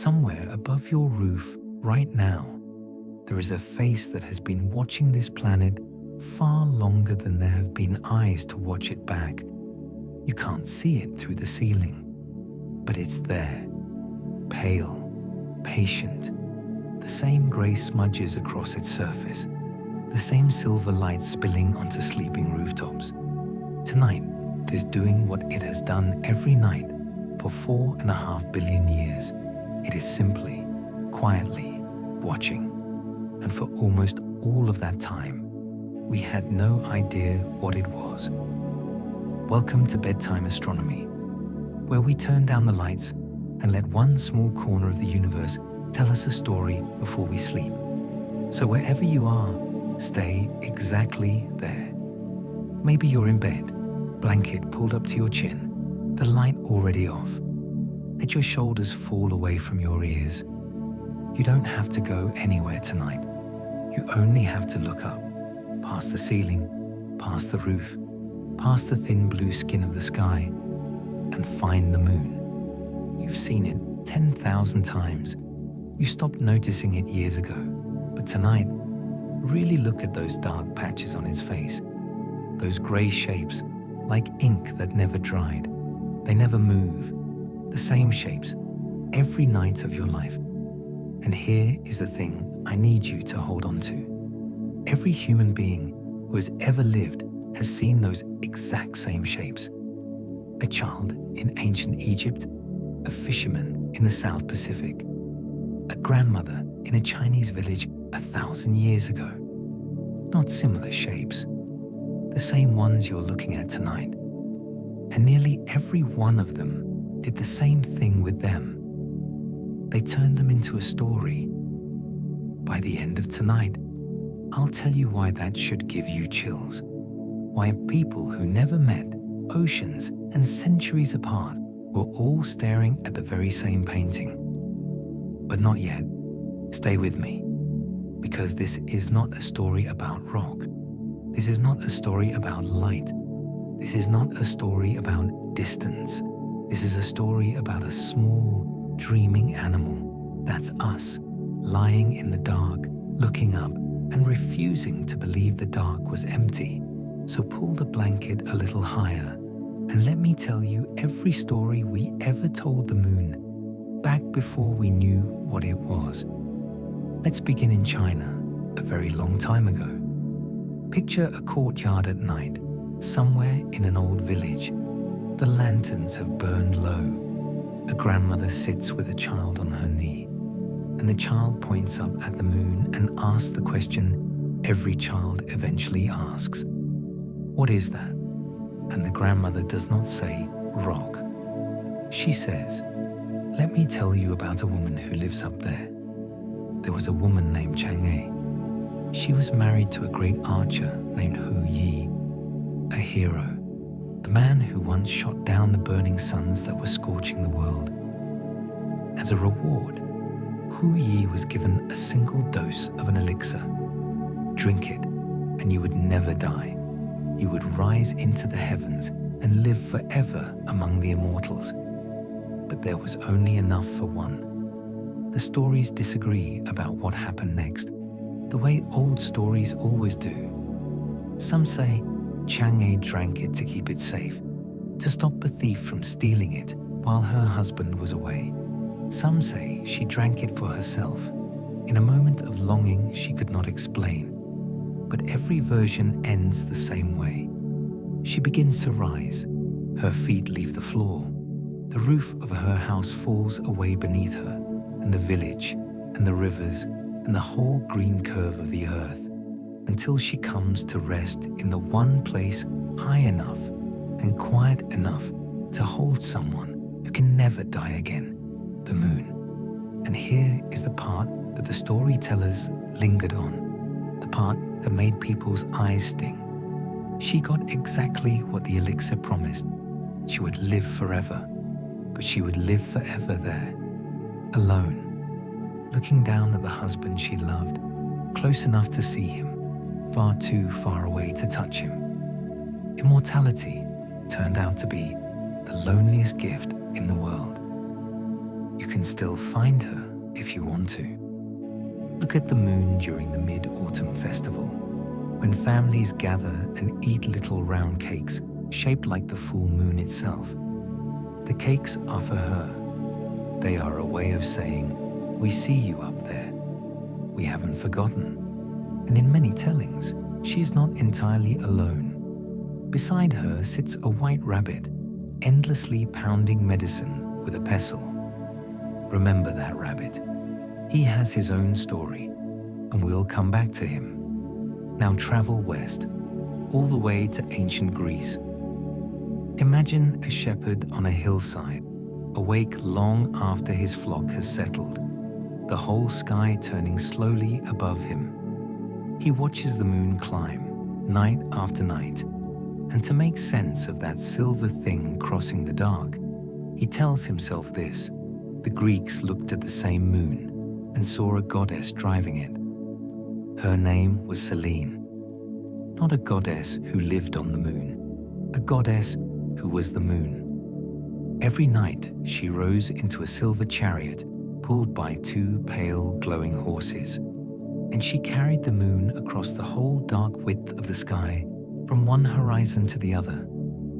somewhere above your roof right now, there is a face that has been watching this planet far longer than there have been eyes to watch it back. You can't see it through the ceiling, but it's there, pale, patient, the same grey smudges across its surface, the same silver light spilling onto sleeping rooftops. Tonight, it is doing what it has done every night for 4.5 billion years. It is simply, quietly watching. And for almost all of that time, we had no idea what it was. Welcome to Bedtime Astronomy, where we turn down the lights and let one small corner of the universe tell us a story before we sleep. So wherever you are, stay exactly there. Maybe you're in bed, blanket pulled up to your chin, the light already off. Let your shoulders fall away from your ears. You don't have to go anywhere tonight. You only have to look up, past the ceiling, past the roof, past the thin blue skin of the sky, and find the moon. You've seen it 10,000 times. You stopped noticing it years ago, but tonight, really look at those dark patches on its face, those grey shapes, like ink that never dried. They never move, the same shapes, every night of your life. And here is the thing I need you to hold on to. Every human being who has ever lived has seen those exact same shapes. A child in ancient Egypt, a fisherman in the South Pacific, a grandmother in a Chinese village 1,000 years ago. Not similar shapes, the same ones you're looking at tonight. And nearly every one of them did the same thing with them. They turned them into a story. By the end of tonight, I'll tell you why that should give you chills. Why people who never met, oceans and centuries apart, were all staring at the very same painting. But not yet. Stay with me. Because this is not a story about rock. This is not a story about light. This is not a story about distance. This is a story about a small, dreaming animal. That's us, lying in the dark, looking up, and refusing to believe the dark was empty. So pull the blanket a little higher, and let me tell you every story we ever told the moon, back before we knew what it was. Let's begin in China, a very long time ago. Picture a courtyard at night, somewhere in an old village. The lanterns have burned low. A grandmother sits with a child on her knee, and the child points up at the moon and asks the question every child eventually asks. What is that? And the grandmother does not say rock. She says, let me tell you about a woman who lives up there. There was a woman named Chang'e. She was married to a great archer named Hu Yi, a hero, the man who once shot down the burning suns that were scorching the world. As a reward, Hu Yi was given a single dose of an elixir. Drink it, and you would never die. You would rise into the heavens and live forever among the immortals. But there was only enough for one. The stories disagree about what happened next, the way old stories always do. Some say Chang'e drank it to keep it safe, to stop a thief from stealing it while her husband was away. Some say she drank it for herself, in a moment of longing she could not explain. But every version ends the same way. She begins to rise. Her feet leave the floor. The roof of her house falls away beneath her, and the village, and the rivers, and the whole green curve of the earth, until she comes to rest in the one place high enough and quiet enough to hold someone who can never die again, the moon. And here is the part that the storytellers lingered on, the part that made people's eyes sting. She got exactly what the elixir promised. She would live forever, but she would live forever there, alone, looking down at the husband she loved, close enough to see him, far too far away to touch him. Immortality turned out to be the loneliest gift in the world. You can still find her if you want to. Look at the moon during the Mid-Autumn Festival, when families gather and eat little round cakes shaped like the full moon itself. The cakes are for her. They are a way of saying, "We see you up there. We haven't forgotten." And in many tellings, she is not entirely alone. Beside her sits a white rabbit, endlessly pounding medicine with a pestle. Remember that rabbit. He has his own story, and we'll come back to him. Now travel west, all the way to ancient Greece. Imagine a shepherd on a hillside, awake long after his flock has settled, the whole sky turning slowly above him. He watches the moon climb, night after night, and to make sense of that silver thing crossing the dark, he tells himself this: the Greeks looked at the same moon and saw a goddess driving it. Her name was Selene, not a goddess who lived on the moon, a goddess who was the moon. Every night she rose into a silver chariot pulled by two pale, glowing horses, and she carried the moon across the whole dark width of the sky from one horizon to the other.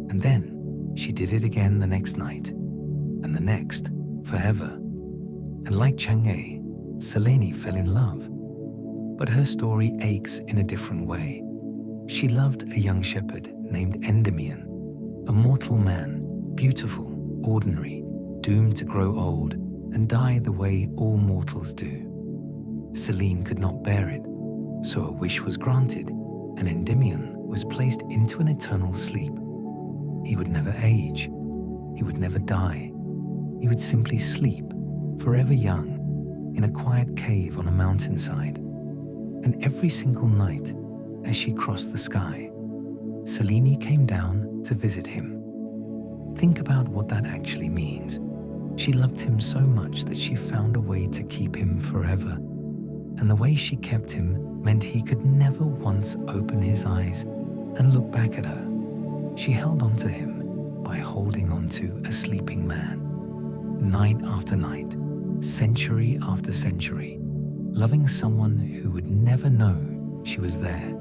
And then she did it again the next night, and the next, forever. And like Chang'e, Selene fell in love. But her story aches in a different way. She loved a young shepherd named Endymion, a mortal man, beautiful, ordinary, doomed to grow old and die the way all mortals do. Selene could not bear it, so a wish was granted, and Endymion was placed into an eternal sleep. He would never age. He would never die. He would simply sleep, forever young, in a quiet cave on a mountainside. And every single night, as she crossed the sky, Selene came down to visit him. Think about what that actually means. She loved him so much that she found a way to keep him forever. And the way she kept him meant he could never once open his eyes and look back at her. She held on to him by holding on to a sleeping man. Night after night, century after century, loving someone who would never know she was there.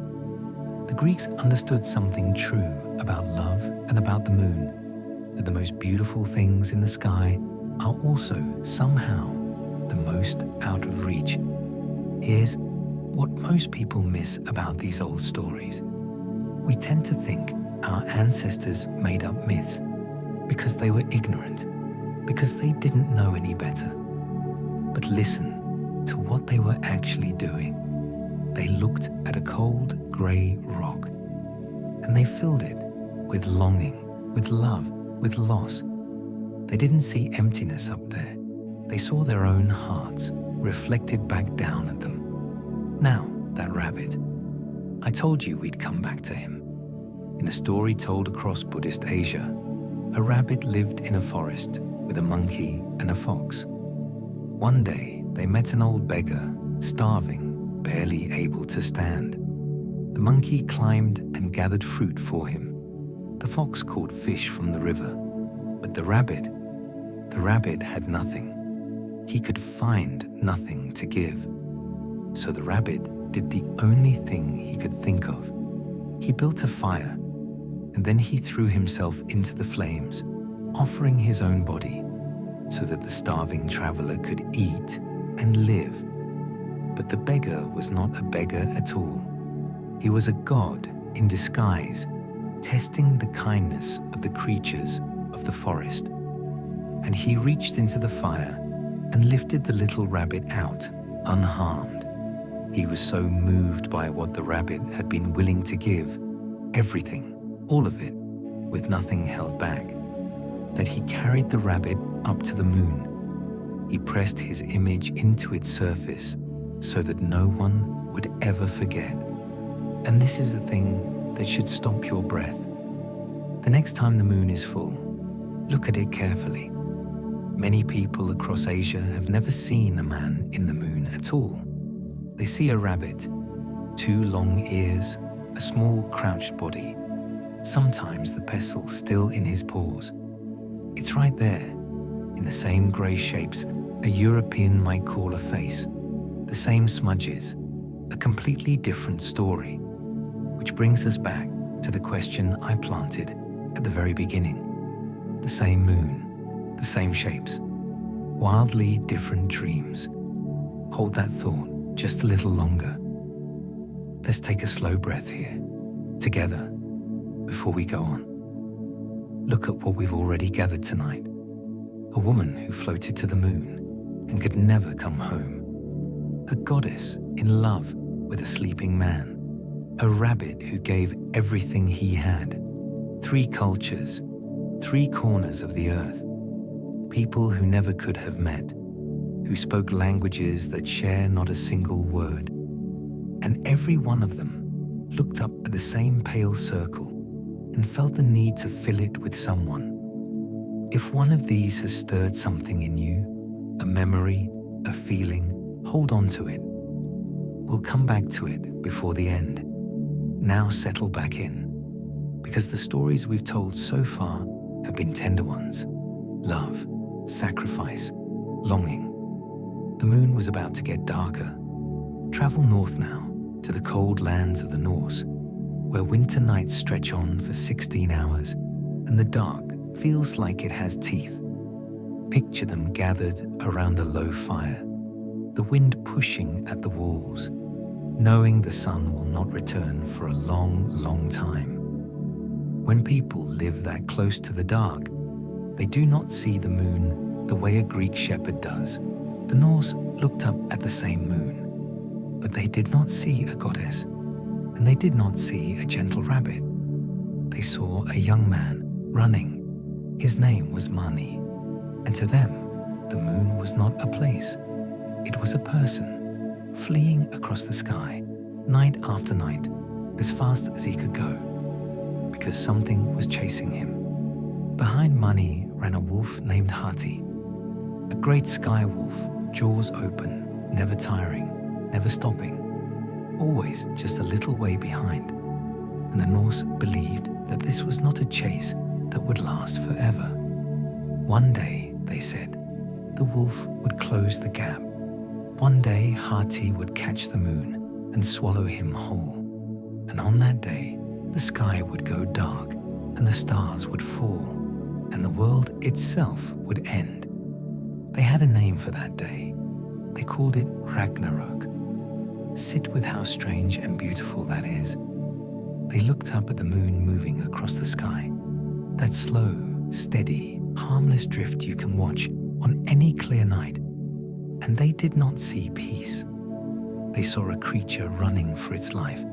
The Greeks understood something true about love and about the moon, that the most beautiful things in the sky are also somehow the most out of reach. Here's what most people miss about these old stories. We tend to think our ancestors made up myths because they were ignorant, because they didn't know any better. But listen to what they were actually doing. They looked at a cold, grey rock, and they filled it with longing, with love, with loss. They didn't see emptiness up there. They saw their own hearts reflected back down at them. Now, that rabbit. I told you we'd come back to him. In a story told across Buddhist Asia, a rabbit lived in a forest with a monkey and a fox. One day, they met an old beggar, starving, barely able to stand. The monkey climbed and gathered fruit for him. The fox caught fish from the river. But the rabbit had nothing. He could find nothing to give. So the rabbit did the only thing he could think of. He built a fire, and then he threw himself into the flames, offering his own body, so that the starving traveler could eat and live. But the beggar was not a beggar at all. He was a god in disguise, testing the kindness of the creatures of the forest. And he reached into the fire and lifted the little rabbit out, unharmed. He was so moved by what the rabbit had been willing to give, everything, all of it, with nothing held back, that he carried the rabbit up to the moon. He pressed his image into its surface so that no one would ever forget. And this is the thing that should stop your breath. The next time the moon is full, look at it carefully. Many people across Asia have never seen a man in the moon at all. They see a rabbit, 2 long ears, a small crouched body, sometimes the pestle still in his paws. It's right there, in the same grey shapes A European might call a face, the same smudges, a completely different story, which brings us back to the question I planted at the very beginning. The same moon, the same shapes, wildly different dreams. Hold that thought just a little longer. Let's take a slow breath here, together, before we go on. Look at what we've already gathered tonight. A woman who floated to the moon and could never come home. A goddess in love with a sleeping man. A rabbit who gave everything he had. 3 cultures, 3 corners of the earth. People who never could have met, who spoke languages that share not a single word. And every one of them looked up at the same pale circle and felt the need to fill it with someone. If one of these has stirred something in you, a memory, a feeling, hold on to it. We'll come back to it before the end. Now settle back in, because the stories we've told so far have been tender ones. Love, sacrifice, longing. The moon was about to get darker. Travel north now, to the cold lands of the Norse, where winter nights stretch on for 16 hours, and the dark feels like it has teeth. Picture them gathered around a low fire, the wind pushing at the walls, knowing the sun will not return for a long, long time. When people live that close to the dark, they do not see the moon the way a Greek shepherd does. The Norse looked up at the same moon, but they did not see a goddess, and they did not see a gentle rabbit. They saw a young man running. His name was Mani. And to them, the moon was not a place. It was a person, fleeing across the sky, night after night, as fast as he could go, because something was chasing him. Behind Mani ran a wolf named Hati, a great sky wolf, jaws open, never tiring, never stopping, always just a little way behind. And the Norse believed that this was not a chase that would last forever. One day, they said, the wolf would close the gap. One day, Hati would catch the moon and swallow him whole. And on that day, the sky would go dark and the stars would fall and the world itself would end. They had a name for that day. They called it Ragnarok. Sit with how strange and beautiful that is. They looked up at the moon moving across the sky, that slow, steady, harmless drift you can watch on any clear night, and they did not see peace. They saw a creature running for its life.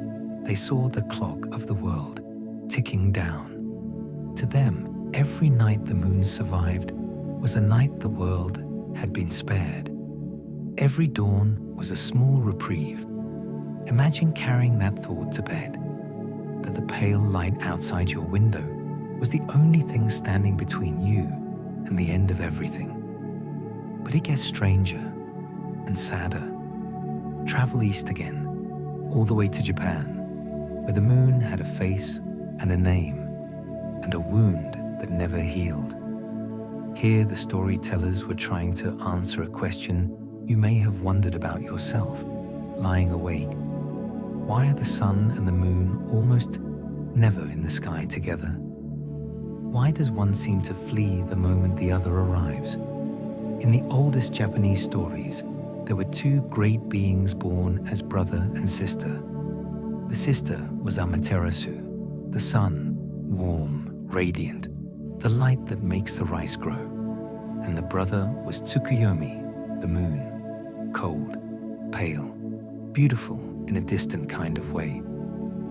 They saw the clock of the world ticking down. To them, every night the moon survived was a night the world had been spared. Every dawn was a small reprieve. Imagine carrying that thought to bed, that the pale light outside your window was the only thing standing between you and the end of everything. But it gets stranger and sadder. Travel east again, all the way to Japan, where the moon had a face and a name, and a wound that never healed. Here the storytellers were trying to answer a question you may have wondered about yourself, lying awake. Why are the sun and the moon almost never in the sky together? Why does one seem to flee the moment the other arrives? In the oldest Japanese stories, there were 2 great beings born as brother and sister. The sister was Amaterasu, the sun, warm, radiant, the light that makes the rice grow. And the brother was Tsukuyomi, the moon, cold, pale, beautiful in a distant kind of way.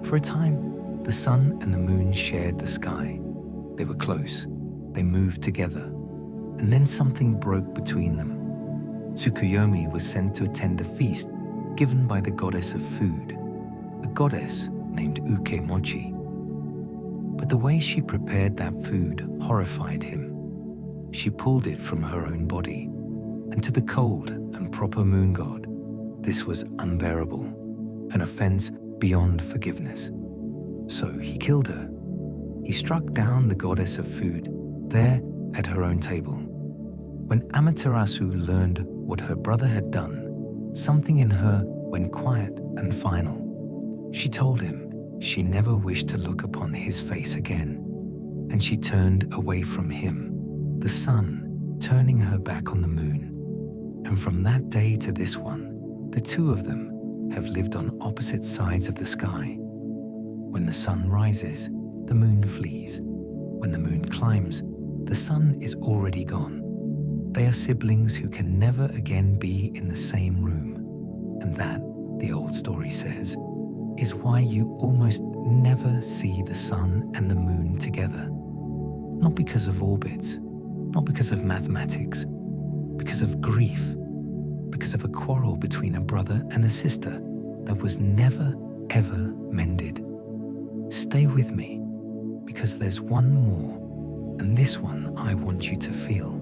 For a time, the sun and the moon shared the sky. They were close, they moved together, and then something broke between them. Tsukuyomi was sent to attend a feast given by the goddess of food, a goddess named Ukemochi. But the way she prepared that food horrified him. She pulled it from her own body, and to the cold and proper moon god, this was unbearable, an offense beyond forgiveness. So he killed her. He struck down the goddess of food, there at her own table. When Amaterasu learned what her brother had done, something in her went quiet and final. She told him she never wished to look upon his face again, and she turned away from him, the sun turning her back on the moon. And from that day to this one, the two of them have lived on opposite sides of the sky. When the sun rises, the moon flees. When the moon climbs, the sun is already gone. They are siblings who can never again be in the same room. And that, the old story says, is why you almost never see the sun and the moon together. Not because of orbits, not because of mathematics, because of grief, because of a quarrel between a brother and a sister that was never, ever mended. Stay with me, because there's one more, and this one I want you to feel.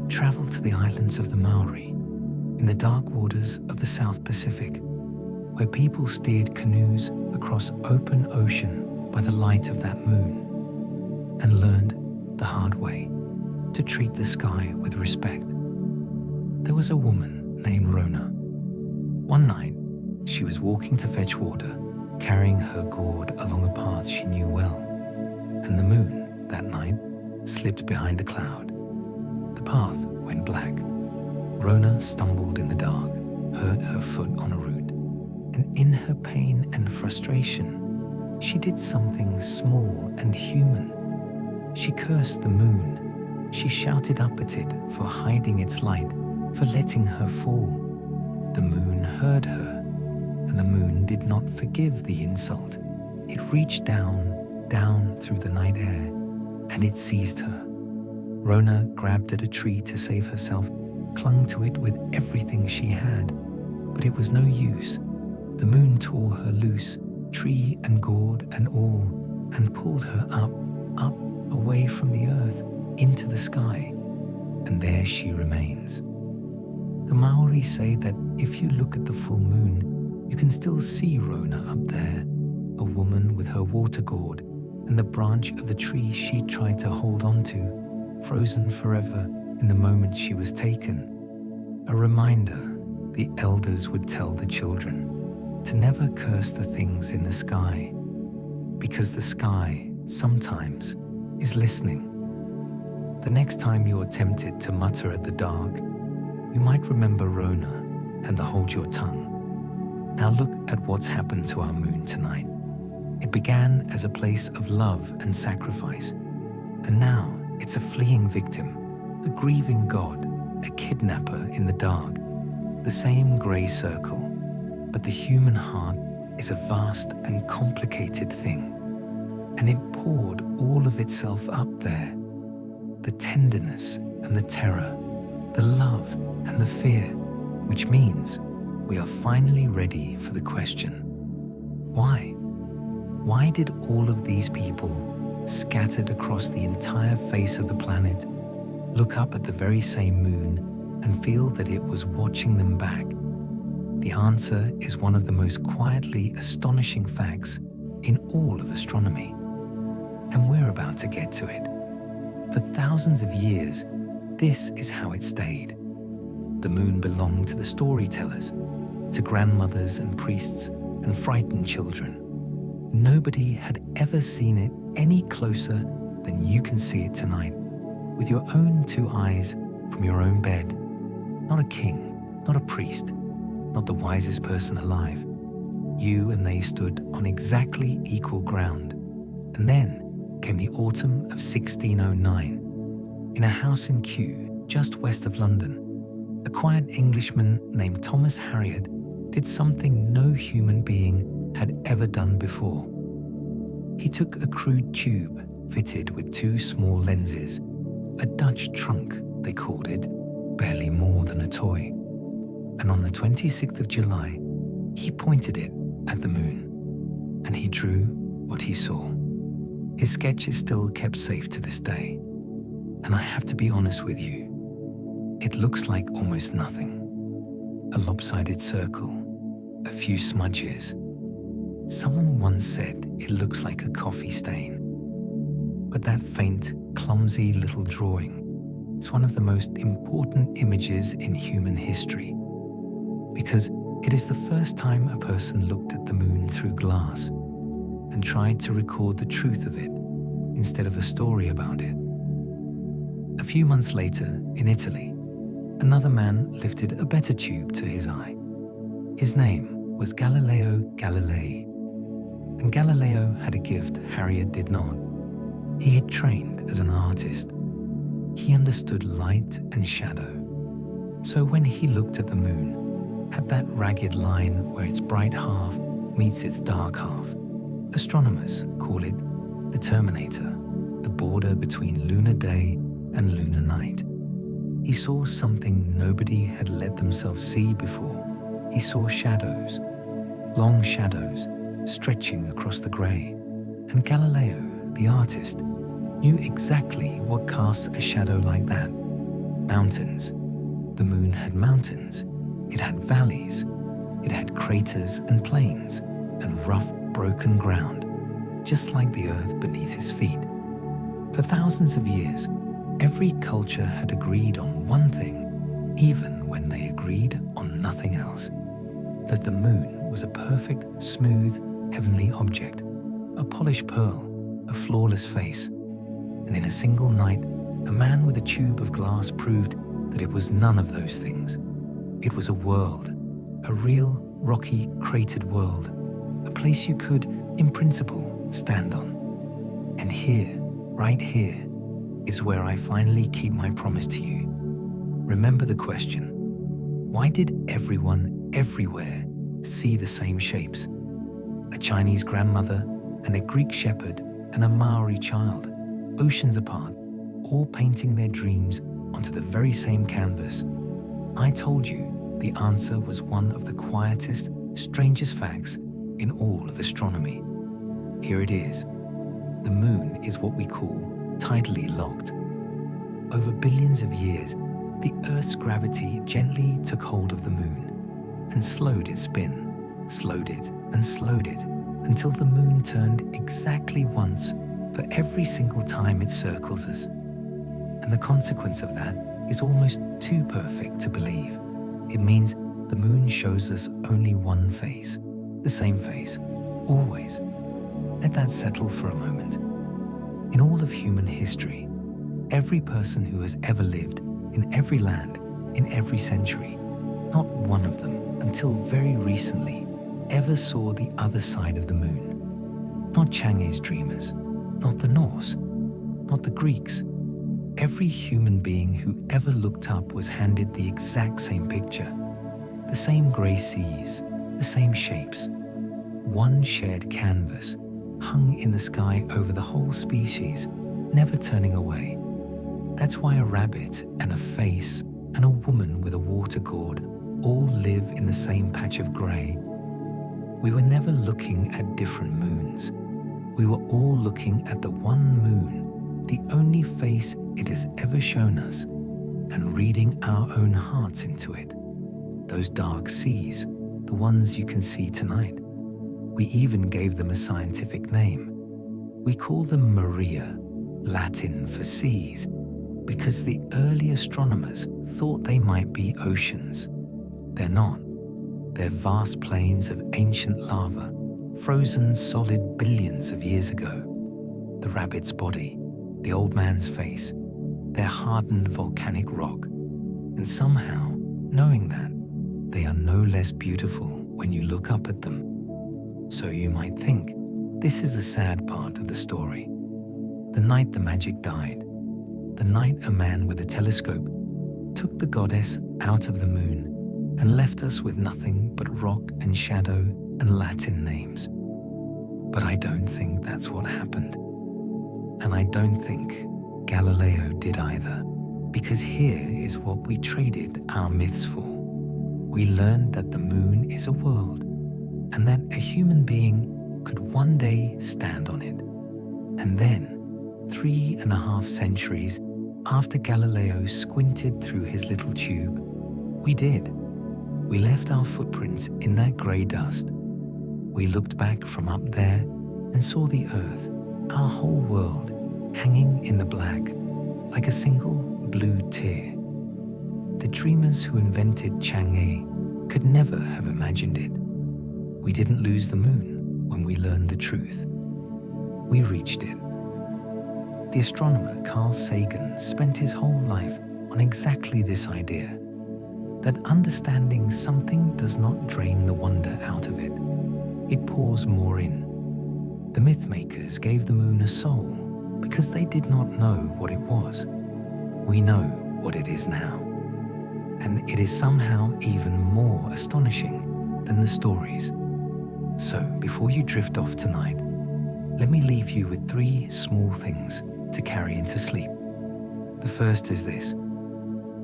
Travel to the islands of the Maori, in the dark waters of the South Pacific, where people steered canoes across open ocean by the light of that moon, and learned the hard way to treat the sky with respect. There was a woman named Rona. One night, she was walking to fetch water, carrying her gourd along a path she knew well, and the moon, that night, slipped behind a cloud. The path went black. Rona stumbled in the dark, hurt her foot on a root, and in her pain and frustration, she did something small and human. She cursed the moon. She shouted up at it for hiding its light, for letting her fall. The moon heard her, and the moon did not forgive the insult. It reached down through the night air, and it seized her. Rona grabbed at a tree to save herself, clung to it with everything she had, but it was no use. The moon tore her loose, tree and gourd and all, and pulled her up, away from the earth, into the sky, and there she remains. The Maori say that if you look at the full moon, you can still see Rona up there, a woman with her water gourd and the branch of the tree she tried to hold on to, frozen forever in the moment she was taken. A reminder the elders would tell the children to never curse the things in the sky, because the sky sometimes is listening. The next time you're tempted to mutter at the dark, you might remember Rona and the hold your tongue. Now look at what's happened to our moon tonight. It began as a place of love and sacrifice, and now it's a fleeing victim, a grieving god, a kidnapper in the dark. The same grey circle, but the human heart is a vast and complicated thing, and it poured all of itself up there. The tenderness and the terror, the love and the fear, which means we are finally ready for the question, why? Why did all of these people, scattered across the entire face of the planet, look up at the very same moon and feel that it was watching them back? The answer is one of the most quietly astonishing facts in all of astronomy, and we're about to get to it. For thousands of years, this is how it stayed. The moon belonged to the storytellers, to grandmothers and priests and frightened children. Nobody had ever seen it any closer than you can see it tonight, with your own two eyes from your own bed. Not a king, not a priest, not the wisest person alive. You and they stood on exactly equal ground. And then came the autumn of 1609. In a house in Kew, just west of London, a quiet Englishman named Thomas Harriot did something no human being had ever done before. He took a crude tube fitted with two small lenses, a Dutch trunk, they called it, barely more than a toy. And on the 26th of July, he pointed it at the moon, and he drew what he saw. His sketch is still kept safe to this day, and I have to be honest with you, it looks like almost nothing. A lopsided circle, a few smudges. Someone once said it looks like a coffee stain, but that faint, clumsy little drawing is it's one of the most important images in human history because it is the first time a person looked at the moon through glass and tried to record the truth of it instead of a story about it. A few months later, in Italy, another man lifted a better tube to his eye. His name was Galileo Galilei, and Galileo had a gift Harriet did not. He had trained as an artist. He understood light and shadow. So when he looked at the moon, at that ragged line where its bright half meets its dark half, astronomers call it the terminator, the border between lunar day and lunar night. He saw something nobody had let themselves see before. He saw shadows, long shadows, stretching across the grey. And Galileo, the artist, knew exactly what casts a shadow like that. Mountains. The moon had mountains. It had valleys. It had craters and plains and rough, broken ground, just like the earth beneath his feet. For thousands of years, every culture had agreed on one thing, even when they agreed on nothing else, that the moon was a perfect, smooth, heavenly object, a polished pearl, a flawless face. And in a single night, a man with a tube of glass proved that it was none of those things. It was a world, a real, rocky, cratered world, a place you could, in principle, stand on. And here, right here, is where I finally keep my promise to you. Remember the question: why did everyone, everywhere, see the same shapes? A Chinese grandmother and a Greek shepherd and a Maori child, oceans apart, all painting their dreams onto the very same canvas. I told you the answer was one of the quietest, strangest facts in all of astronomy. Here it is. The moon is what we call tidally locked. Over billions of years, the Earth's gravity gently took hold of the moon and slowed its spin, slowed it and slowed it until the moon turned exactly once for every single time it circles us. And the consequence of that is almost too perfect to believe. It means the moon shows us only one face, the same face, always. Let that settle for a moment. In all of human history, every person who has ever lived, in every land, in every century, not one of them, until very recently, ever saw the other side of the moon. Not Chang'e's dreamers, not the Norse, not the Greeks. Every human being who ever looked up was handed the exact same picture, the same grey seas, the same shapes, one shared canvas, hung in the sky over the whole species, never turning away. That's why a rabbit and a face and a woman with a water gourd all live in the same patch of grey. We were never looking at different moons. We were all looking at the one moon, the only face it has ever shown us, and reading our own hearts into it. Those dark seas, the ones you can see tonight. We even gave them a scientific name. We call them Maria, Latin for seas, because the early astronomers thought they might be oceans. They're not. They're vast plains of ancient lava, frozen solid billions of years ago. The rabbit's body, the old man's face, they're hardened volcanic rock. And somehow, knowing that, they are no less beautiful when you look up at them. So you might think, this is the sad part of the story. The night the magic died, the night a man with a telescope took the goddess out of the moon and left us with nothing but rock and shadow and Latin names. But I don't think that's what happened. And I don't think Galileo did either, because here is what we traded our myths for. We learned that the moon is a world, and that a human being could one day stand on it. And then, 3.5 centuries after Galileo squinted through his little tube, we did. We left our footprints in that grey dust. We looked back from up there and saw the earth, our whole world, hanging in the black, like a single blue tear. The dreamers who invented Chang'e could never have imagined it. We didn't lose the moon when we learned the truth. We reached it. The astronomer Carl Sagan spent his whole life on exactly this idea, that understanding something does not drain the wonder out of it. It pours more in. The myth-makers gave the moon a soul because they did not know what it was. We know what it is now. And it is somehow even more astonishing than the stories. So before you drift off tonight, let me leave you with 3 small things to carry into sleep. The first is this.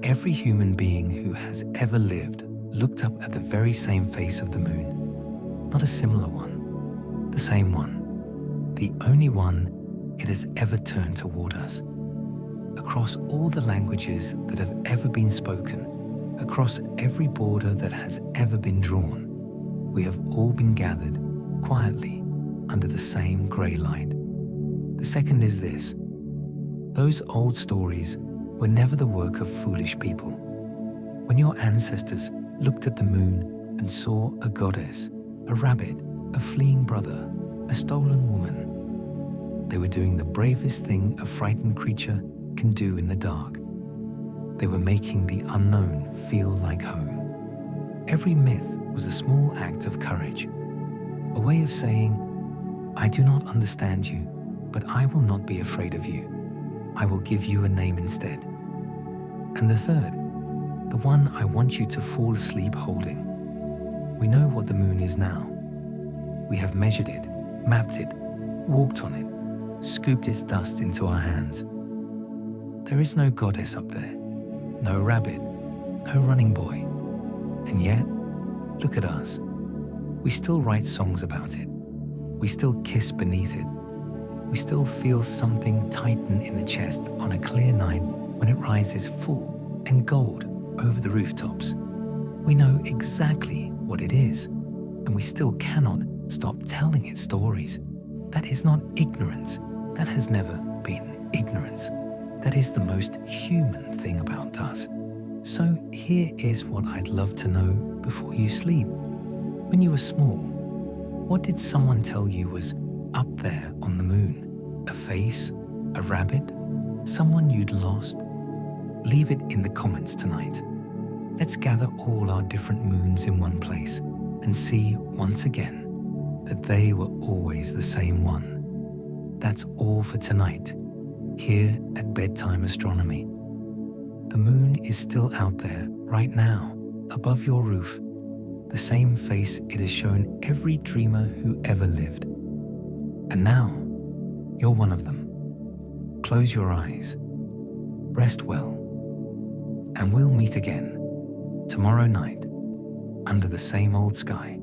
Every human being who has ever lived looked up at the very same face of the moon. Not a similar one, the same one, the only one it has ever turned toward us. Across all the languages that have ever been spoken, across every border that has ever been drawn, we have all been gathered quietly under the same grey light. The second is this. Those old stories were never the work of foolish people. When your ancestors looked at the moon and saw a goddess, a rabbit, a fleeing brother, a stolen woman, they were doing the bravest thing a frightened creature can do in the dark. They were making the unknown feel like home. Every myth was a small act of courage, a way of saying, I do not understand you, but I will not be afraid of you. I will give you a name instead. And the third, the one I want you to fall asleep holding. We know what the moon is now. We have measured it, mapped it, walked on it, scooped its dust into our hands. There is no goddess up there, no rabbit, no running boy. And yet, look at us. We still write songs about it. We still kiss beneath it. We still feel something tighten in the chest on a clear night when it rises full and gold over the rooftops. We know exactly what it is, and we still cannot stop telling it stories. That is not ignorance. That has never been ignorance. That is the most human thing about us. So here is what I'd love to know before you sleep. When you were small, what did someone tell you was up there on the moon? A face? A rabbit? Someone you'd lost? Leave it in the comments tonight. Let's gather all our different moons in one place and see once again that they were always the same one. That's all for tonight, here at Bedtime Astronomy. The moon is still out there right now, above your roof, the same face it has shown every dreamer who ever lived. And now, you're one of them. Close your eyes, rest well, and we'll meet again tomorrow night under the same old sky.